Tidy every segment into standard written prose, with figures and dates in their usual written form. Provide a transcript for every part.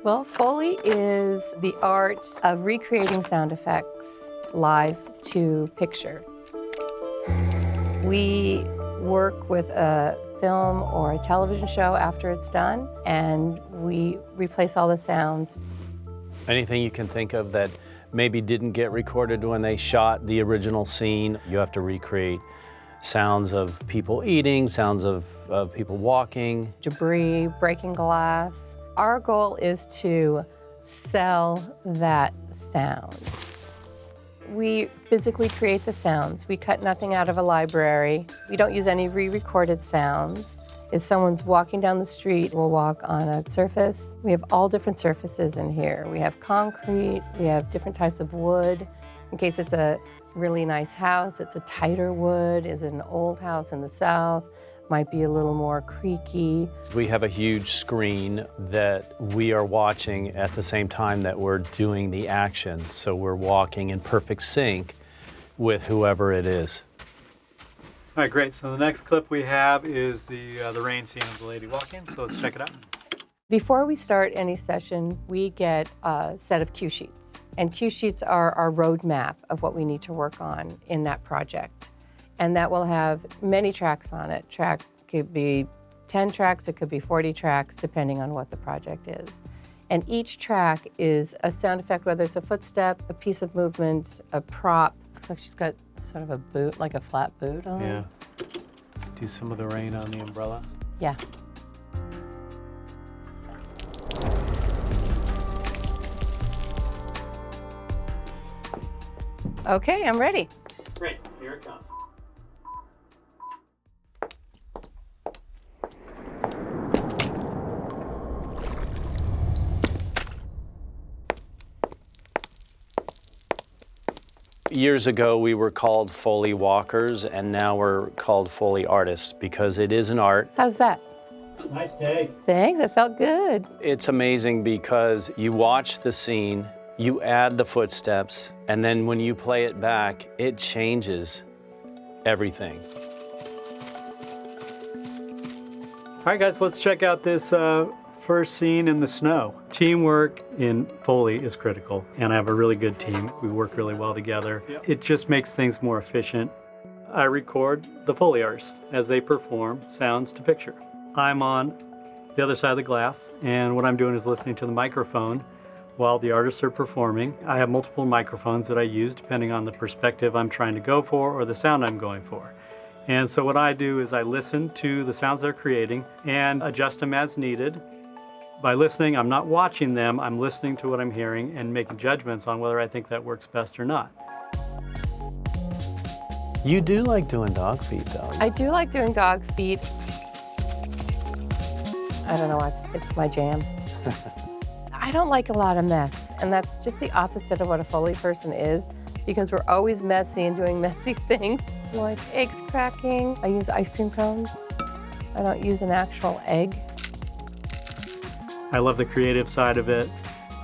Well, Foley is the art of recreating sound effects live to picture. We work with a film or a television show after it's done, and we replace all the sounds. Anything you can think of that maybe didn't get recorded when they shot the original scene, you have to recreate sounds of people eating, sounds of people walking. Debris, breaking glass. Our goal is to sell that sound. We physically create the sounds. We cut nothing out of a library. We don't use any re-recorded sounds. If someone's walking down the street, we'll walk on a surface. We have all different surfaces in here. We have concrete, we have different types of wood. In case it's a really nice house, it's a tighter wood. Is it an old house in the South? Might be a little more creaky. We have a huge screen that we are watching at the same time that we're doing the action. So we're walking in perfect sync with whoever it is. All right, great. So the next clip we have is the rain scene of the lady walking. So let's check it out. Before we start any session, we get a set of cue sheets. And cue sheets are our roadmap of what we need to work on in that project. And that will have many tracks on it. Track could be 10 tracks, it could be 40 tracks, depending on what the project is. And each track is a sound effect, whether it's a footstep, a piece of movement, a prop. Looks like she's got sort of a boot, like a flat boot on. Yeah. Do some of the rain on the umbrella. Yeah. Okay, I'm ready. Great, here it comes. Years ago, we were called Foley walkers, and now we're called Foley artists because it is an art. How's that? Nice day. Thanks, it felt good. It's amazing because you watch the scene, you add the footsteps, and then when you play it back, it changes everything. All right, guys, let's check out this first scene in the snow. Teamwork in Foley is critical, and I have a really good team. We work really well together. Yep. It just makes things more efficient. I record the Foley artists as they perform sounds to picture. I'm on the other side of the glass, and what I'm doing is listening to the microphone while the artists are performing. I have multiple microphones that I use depending on the perspective I'm trying to go for or the sound I'm going for. And so what I do is I listen to the sounds they're creating and adjust them as needed. By listening, I'm not watching them, I'm listening to what I'm hearing and making judgments on whether I think that works best or not. You do like doing dog feet, though. I do like doing dog feet. I don't know, it's my jam. I don't like a lot of mess, and that's just the opposite of what a Foley person is, because we're always messy and doing messy things. Like eggs cracking, I use ice cream cones. I don't use an actual egg. I love the creative side of it.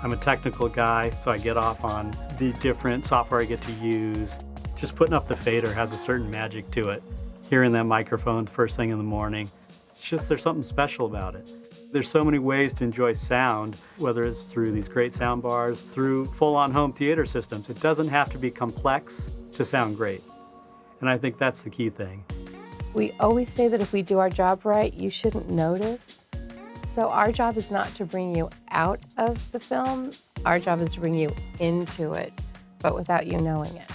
I'm a technical guy, so I get off on the different software I get to use. Just putting up the fader has a certain magic to it. Hearing that microphone first thing in the morning, it's just there's something special about it. There's so many ways to enjoy sound, whether it's through these great sound bars, through full-on home theater systems. It doesn't have to be complex to sound great. And I think that's the key thing. We always say that if we do our job right, you shouldn't notice. So our job is not to bring you out of the film. Our job is to bring you into it, but without you knowing it.